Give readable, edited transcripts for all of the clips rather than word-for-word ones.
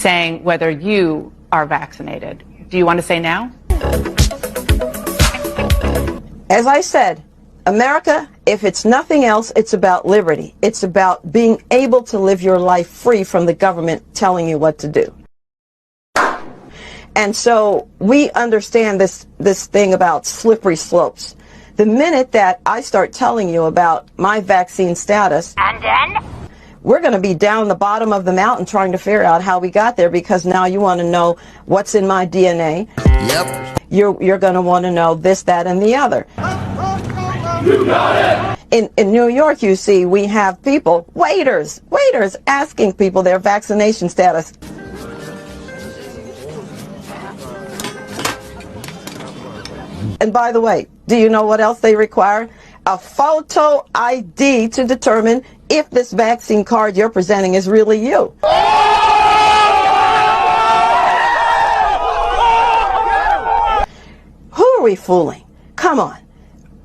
saying whether you are vaccinated. Do you want to say now? As I said, America, if it's nothing else, it's about liberty. It's about being able to live your life free from the government telling you what to do. And so we understand this thing about slippery slopes. The minute that I start telling you about my vaccine status, and then we're going to be down the bottom of the mountain trying to figure out how we got there, because now you want to know what's in my DNA. Yep. You're going to want to know this, that, and the other. You got it. In New York, you see, we have people, waiters asking people their vaccination status. And by the way, do you know what else they require? A photo ID to determine if this vaccine card you're presenting is really you. Who are we fooling? Come on.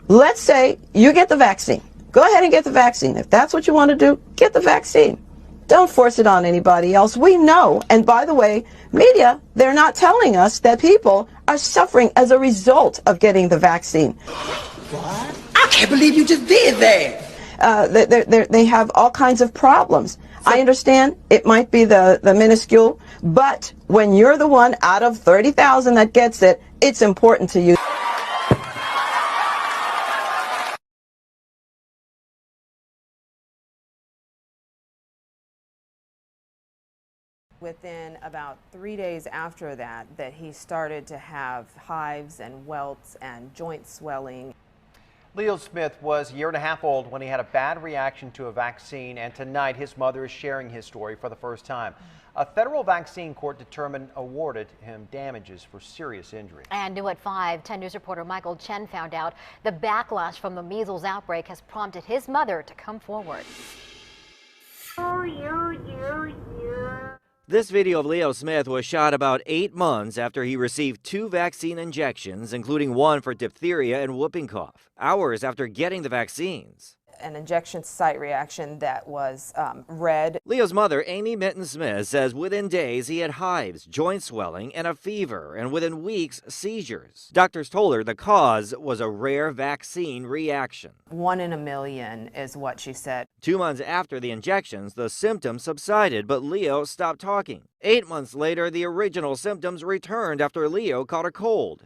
Let's say you get the vaccine. Go ahead and get the vaccine. If that's what you want to do, get the vaccine. Don't force it on anybody else. We know, and by the way, media, they're not telling us that people are suffering as a result of getting the vaccine. What? I can't believe you just did that. They have all kinds of problems. I understand it might be the minuscule, but when you're the one out of 30,000 that gets it, it's important to you. Within about 3 days after that he started to have hives and welts and joint swelling. Leo Smith was a year and a half old when he had a bad reaction to a vaccine, and tonight his mother is sharing his story for the first time. A federal vaccine court awarded him damages for serious injury. And new at 5, 10 News reporter Michael Chen found out the backlash from the measles outbreak has prompted his mother to come forward. This video of Leo Smith was shot about 8 months after he received 2 vaccine injections, including one for diphtheria and whooping cough, hours after getting the vaccines. An injection site reaction that was red. Leo's mother, Amy Minton-Smith, says within days he had hives, joint swelling, and a fever, and within weeks, seizures. Doctors told her the cause was a rare vaccine reaction. 1 in a million is what she said. 2 months after the injections, the symptoms subsided, but Leo stopped talking. 8 months later, the original symptoms returned after Leo caught a cold.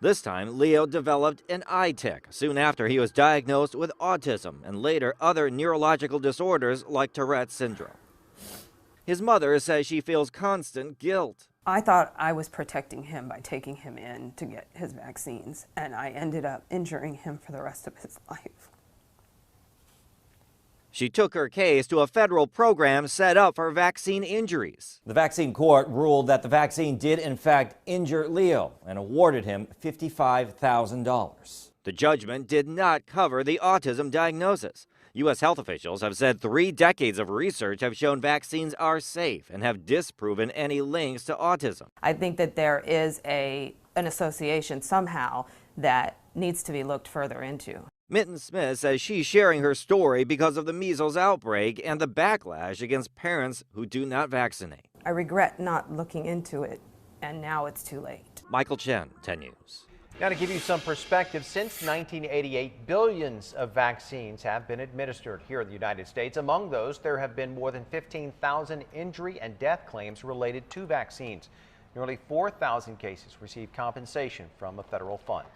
This time, Leo developed an eye tic soon after he was diagnosed with autism and later other neurological disorders like Tourette's syndrome. His mother says she feels constant guilt. I thought I was protecting him by taking him in to get his vaccines, and I ended up injuring him for the rest of his life. She took her case to a federal program set up for vaccine injuries. The vaccine court ruled that the vaccine did in fact injure Leo and awarded him $55,000. The judgment did not cover the autism diagnosis. U.S. health officials have said 3 decades of research have shown vaccines are safe and have disproven any links to autism. I think that there is an association somehow that needs to be looked further into. Minton-Smith says she's sharing her story because of the measles outbreak and the backlash against parents who do not vaccinate. I regret not looking into it, and now it's too late. Michael Chen, 10 News. Now, to give you some perspective, since 1988, billions of vaccines have been administered here in the United States. Among those, there have been more than 15,000 injury and death claims related to vaccines. Nearly 4,000 cases received compensation from a federal fund.